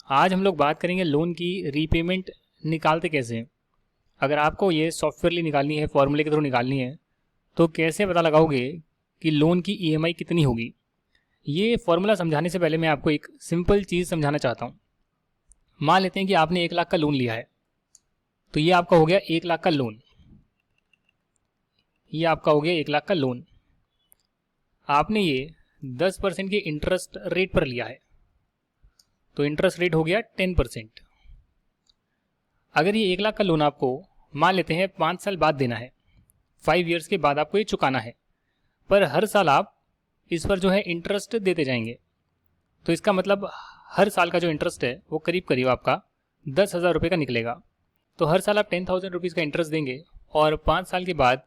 आज हम लोग बात करेंगे लोन की रीपेमेंट निकालते कैसे हैं। अगर आपको ये सॉफ्टवेयरली निकालनी है, फॉर्मूले के थ्रू निकालनी है, तो कैसे पता लगाओगे कि लोन की ईएमआई कितनी होगी। ये फॉर्मूला समझाने से पहले मैं आपको एक सिंपल चीज़ समझाना चाहता हूँ। मान लेते हैं कि आपने 1 लाख का लोन लिया है, तो ये आपका हो गया 1 लाख का लोन। ये आपका हो गया 1 लाख का लोन। आपने ये 10% के इंटरेस्ट रेट पर लिया है, तो इंटरेस्ट रेट हो गया 10%। अगर ये 1 लाख का लोन आपको मान लेते हैं 5 साल बाद देना है, 5 ईयर्स के बाद आपको ये चुकाना है, पर हर साल आप इस पर जो है इंटरेस्ट देते जाएंगे, तो इसका मतलब हर साल का जो इंटरेस्ट है वो करीब करीब आपका 10,000 रुपये का निकलेगा। तो हर साल आप 10,000 रुपीज़ का इंटरेस्ट देंगे और 5 साल के बाद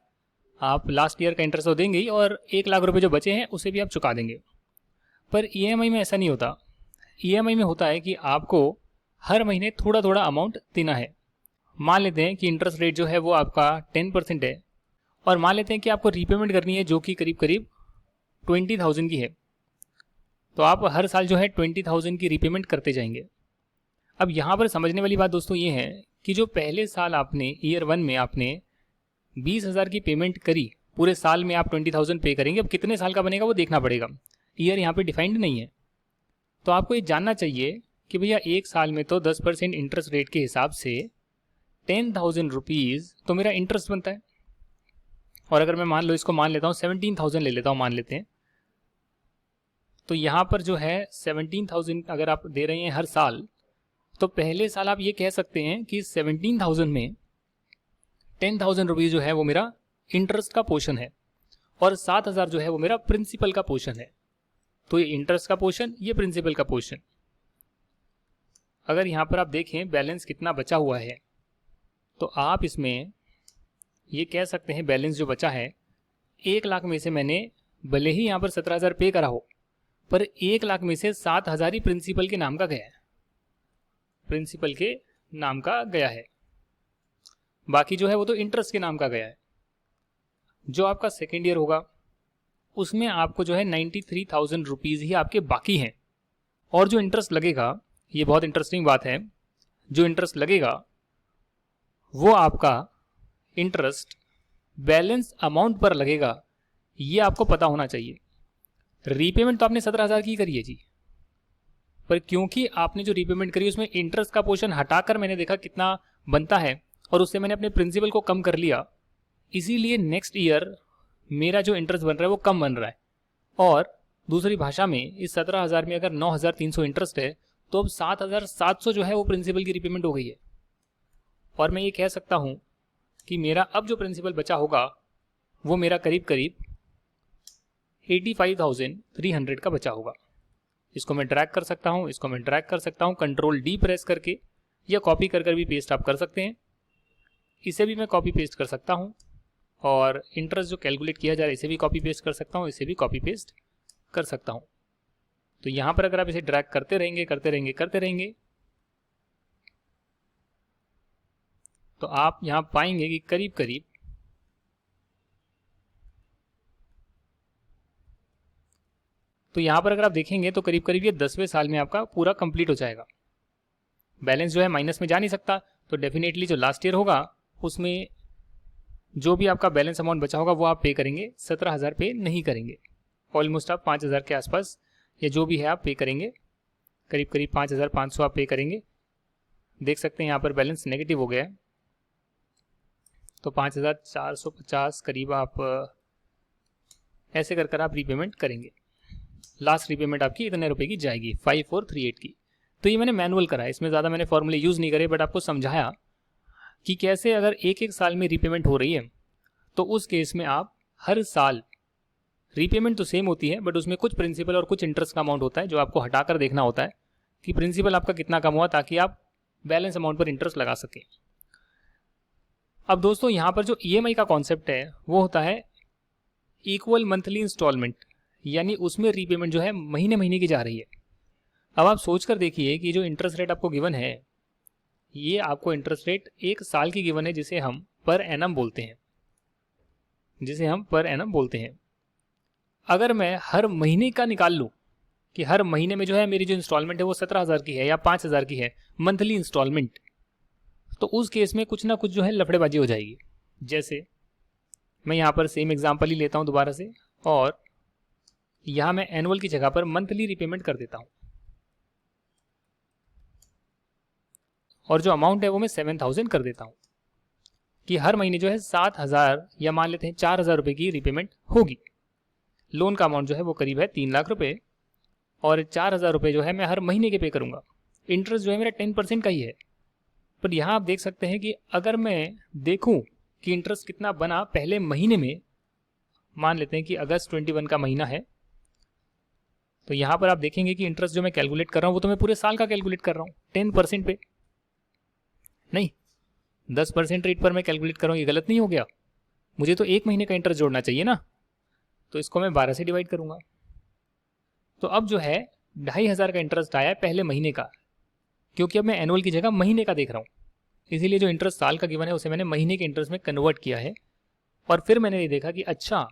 आप लास्ट ईयर का इंटरेस्ट तो देंगे ही, और 1 लाख रुपये जो बचे हैं उसे भी आप चुका देंगे। पर ईएमआई में ऐसा नहीं होता। ईएमआई में होता है कि आपको हर महीने थोड़ा थोड़ा अमाउंट देना है। मान लेते हैं कि इंटरेस्ट रेट जो है वो आपका 10% है, और मान लेते हैं कि आपको रीपेमेंट करनी है जो कि करीब करीब 20,000 की है, तो आप हर साल जो है 20,000 की रीपेमेंट करते जाएंगे। अब यहाँ पर समझने वाली बात दोस्तों ये है कि जो पहले साल आपने ईयर 1 में आपने 20,000 की पेमेंट करी, पूरे साल में आप 20,000 पे करेंगे। अब कितने साल का बनेगा वो देखना पड़ेगा, ईयर यहाँ पे डिफाइंड नहीं है। तो आपको ये जानना चाहिए कि भैया 1 साल में तो 10% इंटरेस्ट रेट के हिसाब से 10,000 रुपीज़ तो मेरा इंटरेस्ट बनता है। और अगर मैं मान लो इसको मान लेता हूँ 17,000 ले लेता हूँ, मान लेते हैं, तो यहाँ पर जो है 17,000 अगर आप दे रहे हैं हर साल, तो पहले साल आप ये कह सकते हैं कि 17,000 में 10,000 रुपीज़ जो है वो मेरा इंटरेस्ट का पोर्शन है, और 7,000 जो है वो मेरा प्रिंसिपल का पोर्शन है। तो ये इंटरेस्ट का पोर्शन, ये प्रिंसिपल का पोर्शन। अगर यहाँ पर आप देखें बैलेंस कितना बचा हुआ है, तो आप इसमें ये कह सकते हैं बैलेंस जो बचा है 1 लाख में से मैंने भले ही यहाँ पर 17,000 पे करा हो, पर 1 लाख में से 7,000 ही प्रिंसिपल के नाम का गया है, प्रिंसिपल के नाम का गया है। बाकी जो है वो तो इंटरेस्ट के नाम का गया है। जो आपका सेकेंड ईयर होगा उसमें आपको जो है 93,000 रुपीज़ ही आपके बाकी हैं, और जो इंटरेस्ट लगेगा, ये बहुत इंटरेस्टिंग बात है, जो इंटरेस्ट लगेगा वो आपका इंटरेस्ट बैलेंस अमाउंट पर लगेगा। ये आपको पता होना चाहिए। रीपेमेंट तो आपने 17,000 की करी है जी, पर क्योंकि आपने जो रीपेमेंट करी उसमें इंटरेस्ट का पोर्शन हटाकर मैंने देखा कितना बनता है, और उससे मैंने अपने प्रिंसिपल को कम कर लिया, इसीलिए नेक्स्ट ईयर मेरा जो इंटरेस्ट बन रहा है वो कम बन रहा है। और दूसरी भाषा में इस 17,000 में अगर 9,300 इंटरेस्ट है, तो अब 7,700 जो है वो प्रिंसिपल की रीपेमेंट हो गई है। और मैं ये कह सकता हूँ कि मेरा अब जो प्रिंसिपल बचा होगा वो मेरा करीब करीब 85,300 का बचा होगा। इसको मैं ड्रैग कर सकता हूँ, इसको मैं ड्रैग कर सकता हूँ कंट्रोल डी प्रेस करके, या कॉपी कर भी पेस्ट आप कर सकते हैं। इसे भी मैं कॉपी पेस्ट कर सकता हूँ, और इंटरेस्ट जो कैलकुलेट किया जा रहा है इसे भी कॉपी पेस्ट कर सकता हूँ, इसे भी कॉपी पेस्ट कर सकता हूँ। तो यहाँ पर अगर आप इसे ड्रैग करते रहेंगे तो आप यहाँ पाएंगे कि करीब करीब तो यहाँ पर अगर आप देखेंगे तो करीब करीब ये 10वें साल में आपका पूरा कंप्लीट हो जाएगा। बैलेंस जो है माइनस में जा नहीं सकता, तो डेफिनेटली जो लास्ट ईयर होगा उसमें जो भी आपका बैलेंस अमाउंट बचा होगा वो आप पे करेंगे, 17,000 पे नहीं करेंगे। ऑलमोस्ट आप 5,000 के आसपास या जो भी है आप पे करेंगे, करीब करीब 5,500 आप पे करेंगे। देख सकते हैं यहाँ पर बैलेंस नेगेटिव हो गया है, तो 5,450 करीब आप ऐसे कर आप रीपेमेंट करेंगे। लास्ट रीपेमेंट आपकी इतने रुपए की जाएगी, 5438 की। तो ये मैंने मैनुअल करा है, इसमें ज़्यादा मैंने फॉर्मूले यूज़ नहीं करे, बट आपको समझाया कि कैसे अगर एक एक साल में रीपेमेंट हो रही है तो उस केस में आप हर साल रीपेमेंट तो सेम होती है, बट उसमें कुछ प्रिंसिपल और कुछ इंटरेस्ट का अमाउंट होता है जो आपको हटाकर देखना होता है कि प्रिंसिपल आपका कितना कम हुआ, ताकि आप बैलेंस अमाउंट पर इंटरेस्ट लगा सकें। अब दोस्तों यहाँ पर जो ईएमआई का कॉन्सेप्ट है वो होता है इक्वल मंथली इंस्टॉलमेंट, यानी उसमें रीपेमेंट जो है महीने महीने की जा रही है। अब आप सोच कर देखिए कि जो इंटरेस्ट रेट आपको गिवन है, ये आपको इंटरेस्ट रेट 1 साल की गिवन है, जिसे हम पर एनम बोलते हैं। अगर मैं हर महीने का निकाल लूँ कि हर महीने में जो है मेरी जो इंस्टॉलमेंट है वो 17,000 की है या 5,000 की है, मंथली इंस्टॉलमेंट, तो उस केस में कुछ ना कुछ जो है लफड़ेबाजी हो जाएगी। जैसे मैं यहाँ पर सेम एग्जांपल ही लेता हूँ दोबारा से, और यहाँ मैं एनुअल की जगह पर मंथली रिपेमेंट कर देता हूँ, और जो अमाउंट है वो मैं 7,000 कर देता हूँ कि हर महीने जो है 7,000 या मान लेते हैं 4,000 रुपये की रिपेमेंट होगी। लोन का अमाउंट जो है वो करीब है 3 लाख रुपये, और 4,000 रुपये जो है मैं हर महीने के पे करूँगा। इंटरेस्ट जो है मेरा 10% का ही है। पर यहाँ आप देख सकते हैं कि अगर मैं देखूँ कि इंटरेस्ट कितना बना पहले महीने में, मान लेते हैं कि अगस्त 21 का महीना है, तो यहाँ पर आप देखेंगे कि इंटरेस्ट जो मैं कैलकुलेट कर रहा हूँ वो तो मैं पूरे साल का कैलकुलेट कर रहा हूँ, 10% पे नहीं, 10% रेट पर मैं कैलकुलेट कर रहा हूँ। ये गलत नहीं हो गया? मुझे तो एक महीने का इंटरेस्ट जोड़ना चाहिए ना, तो इसको मैं 12 से डिवाइड करूँगा। तो अब जो है 2,500 का इंटरेस्ट आया है पहले महीने का, क्योंकि अब मैं एनुअल की जगह महीने का देख रहा हूँ, इसीलिए जो इंटरेस्ट साल का गिवन है उसे मैंने महीने के इंटरेस्ट में कन्वर्ट किया है। और फिर मैंने ये देखा कि अच्छा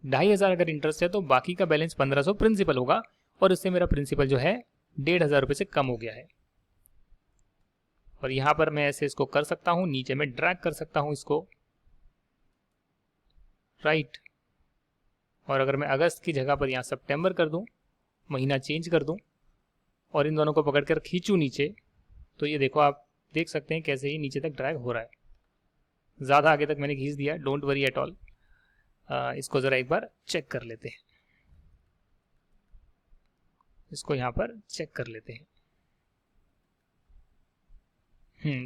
2,500 अगर इंटरेस्ट है तो बाकी का बैलेंस 1,500 प्रिंसिपल होगा, और इससे मेरा प्रिंसिपल जो है 1,500 रुपये से कम हो गया है। और यहाँ पर मैं ऐसे इसको कर सकता हूँ, नीचे में ड्रैग कर सकता हूँ इसको, राइट। और अगर मैं अगस्त की जगह पर यहाँ सितंबर कर दूँ, महीना चेंज कर दूँ, और इन दोनों को पकड़कर खींचूँ नीचे, तो ये देखो आप देख सकते हैं कैसे ही नीचे तक ड्रैग हो रहा है। ज़्यादा आगे तक मैंने खींच दिया, डोंट वरी एट ऑल। इसको ज़रा एक बार चेक कर लेते हैं, इसको यहाँ पर चेक कर लेते हैं।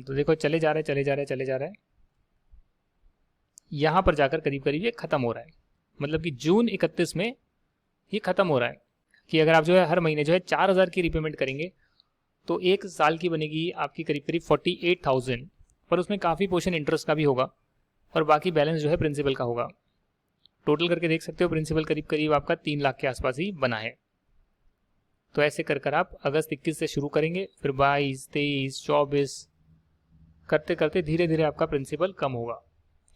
तो देखो चले जा रहे चले जा रहे चले जा रहे हैं, यहाँ पर जाकर करीब करीब ये ख़त्म हो रहा है। मतलब कि जून 31 में ये ख़त्म हो रहा है कि अगर आप जो है हर महीने जो है 4,000 की रिपेमेंट करेंगे तो एक साल की बनेगी आपकी करीब करीब 48,000, पर उसमें काफ़ी पोर्शन इंटरेस्ट का भी होगा और बाकी बैलेंस जो है प्रिंसिपल का होगा। टोटल करके देख सकते हो प्रिंसिपल करीब करीब आपका 3 लाख के आसपास ही बना है। तो ऐसे कर कर आप अगस्त 21 से शुरू करेंगे, फिर 22, 23, 24 करते करते धीरे धीरे आपका प्रिंसिपल कम होगा।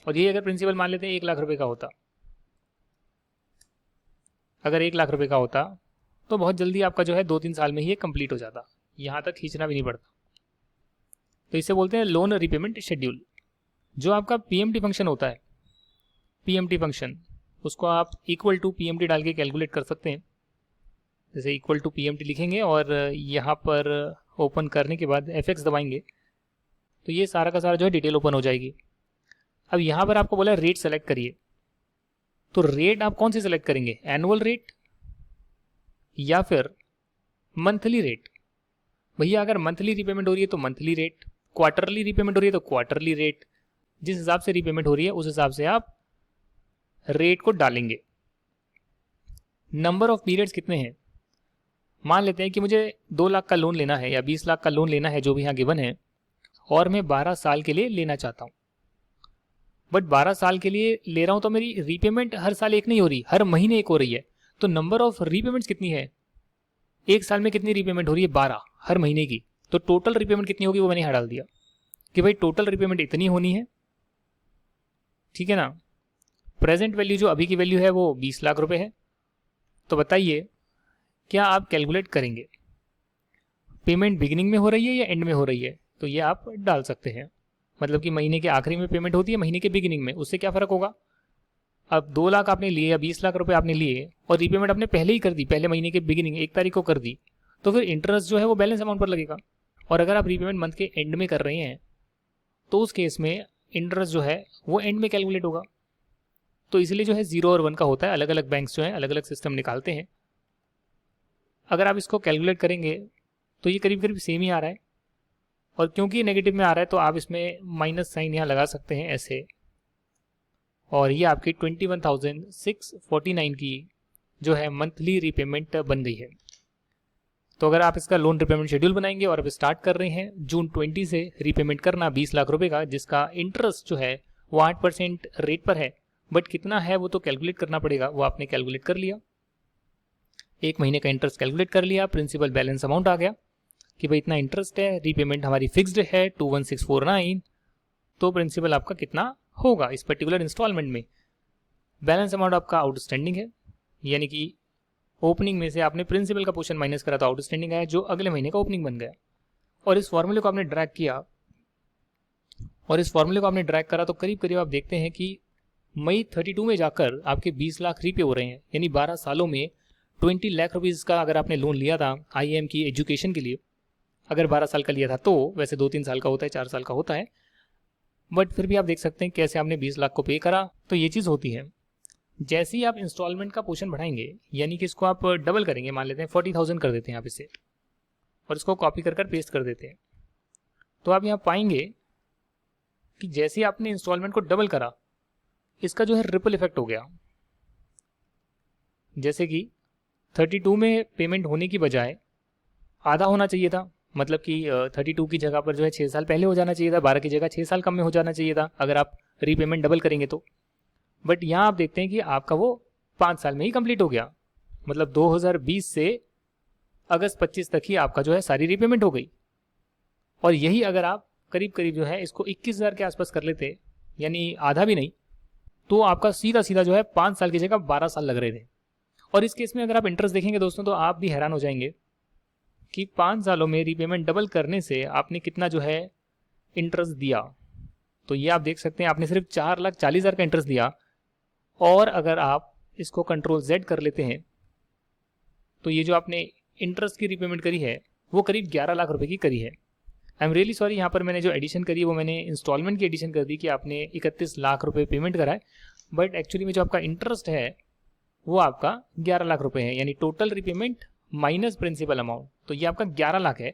और ये अगर प्रिंसिपल मान लेते हैं 1 लाख रुपए का होता, अगर 1 लाख रुपए का होता तो बहुत जल्दी आपका जो है 2-3 साल में ही ये कंप्लीट हो जाता, यहाँ तक खींचना भी नहीं पड़ता। तो इसे बोलते हैं लोन रिपेमेंट शेड्यूल। जो आपका पीएमटी फंक्शन होता है, पीएमटी फंक्शन, उसको आप इक्वल टू पीएमटी डाल के कैलकुलेट कर सकते हैं। जैसे इक्वल टू पीएमटी लिखेंगे और यहाँ पर ओपन करने के बाद F6 दबाएंगे तो ये सारा का सारा जो है डिटेल ओपन हो जाएगी। अब यहाँ पर आपको बोला रेट सेलेक्ट करिए, तो रेट आप कौन सी सेलेक्ट करेंगे, एनुअल रेट या फिर मंथली रेट? भैया अगर मंथली रिपेमेंट हो रही है तो मंथली रेट, क्वार्टरली रिपेमेंट हो रही है तो क्वार्टरली रेट। जिस हिसाब से रिपेमेंट हो रही है उस हिसाब से आप रेट को डालेंगे। नंबर ऑफ पीरियड्स कितने हैं, मान लेते हैं कि मुझे 2 लाख का लोन लेना है या 20 लाख का लोन लेना है जो भी यहाँ गिवन है, और मैं 12 साल के लिए लेना चाहता हूँ। बट 12 साल के लिए ले रहा हूँ तो मेरी रीपेमेंट हर साल एक नहीं हो रही, हर महीने एक हो रही है। तो नंबर ऑफ रीपेमेंट्स कितनी है, एक साल में कितनी रीपेमेंट हो रही है, 12 हर महीने की। तो टोटल रीपेमेंट कितनी होगी वो मैंने यहाँ डाल दिया कि भाई टोटल रीपेमेंट इतनी होनी है, ठीक है ना। प्रेजेंट वैल्यू जो अभी की वैल्यू है वो 20 लाख रुपए है। तो बताइए क्या आप कैलकुलेट करेंगे पेमेंट बिगिनिंग में हो रही है या एंड में हो रही है? तो ये आप डाल सकते हैं, मतलब कि महीने के आखिरी में पेमेंट होती है, महीने के बिगिनिंग में, उससे क्या फ़र्क होगा। अब 2 लाख आपने लिए या 20 लाख रुपए आपने लिए और रीपेमेंट आपने पहले ही कर दी, पहले महीने के बिगिनिंग 1 तारीख को कर दी, तो फिर इंटरेस्ट जो है वो बैलेंस अमाउंट पर लगेगा। और अगर आप रीपेमेंट मंथ के एंड में कर रहे हैं तो उस केस में इंटरेस्ट जो है वो एंड में कैलकुलेट होगा। तो इसलिए जो है 0 और 1 का होता है, अलग अलग बैंक्स जो है अलग अलग सिस्टम निकालते हैं। अगर आप इसको कैलकुलेट करेंगे तो ये करीब करीब सेम ही आ रहा है, और क्योंकि नेगेटिव में आ रहा है तो आप इसमें माइनस साइन यहाँ लगा सकते हैं ऐसे, और ये आपकी 21,649 की जो है मंथली रीपेमेंट बन गई है। तो अगर आप इसका लोन रिपेमेंट शेड्यूल बनाएंगे और अब स्टार्ट कर रहे हैं जून 20 से रिपेमेंट करना 20 लाख रुपए का, जिसका इंटरेस्ट जो है वो 8% रेट पर है, बट कितना है वो तो कैलकुलेट करना पड़ेगा, वो आपने कैलकुलेट कर लिया, 1 महीने का इंटरेस्ट कैलकुलेट कर लिया, प्रिंसिपल बैलेंस अमाउंट आ गया कि भाई इतना इंटरेस्ट है, रीपेमेंट हमारी फिक्स्ड है 21649, तो प्रिंसिपल आपका कितना होगा इस पर्टिकुलर इंस्टॉलमेंट में। बैलेंस अमाउंट आपका आउटस्टैंडिंग है, यानी कि ओपनिंग में से आपने प्रिंसिपल का पोर्शन माइनस करा तो आउटस्टैंडिंग आया, जो अगले महीने का ओपनिंग बन गया। और इस फॉर्मूले को आपने ड्रैग किया, और इस फॉर्मूले को आपने ड्रैग करा तो करीब करीब आप देखते हैं कि मई 32 में जाकर आपके 20 लाख रीपे हो रहे हैं। यानी 12 सालों में 20 लाख रुपीज़ का अगर आपने लोन लिया था IIM की एजुकेशन के लिए, अगर 12 साल का लिया था, तो वैसे 2-3 साल का होता है, 4 साल का होता है, बट फिर भी आप देख सकते हैं कैसे आपने 20 लाख को पे करा। तो ये चीज़ होती है। जैसे ही आप इंस्टॉलमेंट का पोर्शन बढ़ाएंगे, यानी कि इसको आप डबल करेंगे, मान लेते हैं 40,000 कर देते हैं आप इसे, और इसको कॉपी कर पेस्ट कर देते हैं, तो आप यहाँ पाएंगे कि जैसे ही आपने इंस्टॉलमेंट को डबल करा, इसका जो है रिपल इफेक्ट हो गया। जैसे कि 32 में पेमेंट होने की बजाय आधा होना चाहिए था, मतलब कि 32 की जगह पर जो है 6 साल पहले हो जाना चाहिए था, 12 की जगह 6 साल कम में हो जाना चाहिए था अगर आप रीपेमेंट डबल करेंगे तो। बट यहाँ आप देखते हैं कि आपका वो 5 साल में ही कंप्लीट हो गया, मतलब 2020 से अगस्त 25 तक ही आपका जो है सारी रीपेमेंट हो गई। और यही अगर आप करीब करीब जो है इसको 21,000 के आसपास कर लेते, यानी आधा भी नहीं, तो आपका सीधा सीधा जो है 5 साल की जगह 12 साल लग रहे थे। और इस केस में अगर आप इंटरेस्ट देखेंगे दोस्तों, तो आप भी हैरान हो जाएंगे कि 5 सालों में रीपेमेंट डबल करने से आपने कितना जो है इंटरेस्ट दिया। तो ये आप देख सकते हैं, आपने सिर्फ 4,40,000 का इंटरेस्ट दिया, और अगर आप इसको कंट्रोल Z कर लेते हैं तो ये जो आपने इंटरेस्ट की रीपेमेंट करी है वो करीब 11 लाख रुपए की करी है। आई एम रियली सॉरी, यहाँ पर मैंने जो एडिशन करी है वो मैंने इंस्टॉलमेंट की एडिशन कर दी कि आपने 31 लाख रुपए पेमेंट करा है, बट एक्चुअली में जो आपका इंटरेस्ट है वो आपका 11 लाख रुपए है, यानी total repayment minus principal amount, तो ये आपका 11 लाख है।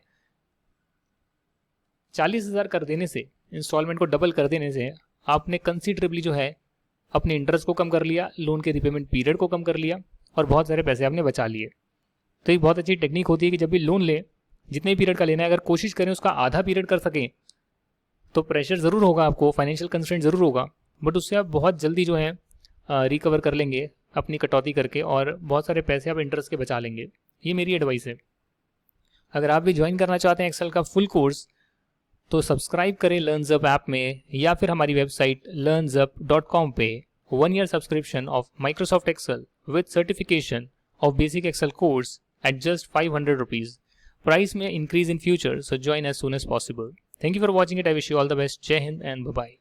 40,000 कर देने से, इंस्टॉलमेंट को डबल कर देने से आपने कंसिडरेबली जो है अपने इंटरेस्ट को कम कर लिया, लोन के रीपेमेंट पीरियड को कम कर लिया, और बहुत सारे पैसे आपने बचा लिए। तो एक बहुत अच्छी टेक्निक होती है कि जब भी लोन ले, जितने पीरियड का लेना है, अगर कोशिश करें उसका आधा पीरियड कर सकें, तो प्रेशर ज़रूर होगा आपको, फाइनेंशियल कंस्ट्रेंट ज़रूर होगा, बट उससे आप बहुत जल्दी जो है रिकवर कर लेंगे अपनी कटौती करके, और बहुत सारे पैसे आप इंटरेस्ट के बचा लेंगे। ये मेरी एडवाइस है। अगर आप भी ज्वाइन करना चाहते हैं एक्सेल का फुल कोर्स, तो सब्सक्राइब करें LearnZup ऐप में, या फिर हमारी वेबसाइट learnzup.com पे 1 year subscription of Microsoft Excel with certification of basic Excel course at just 500 rupees. Price may increase in future, so join as soon as possible. Thank you for watching it. I wish you all the best. Jai Hind and bye-bye.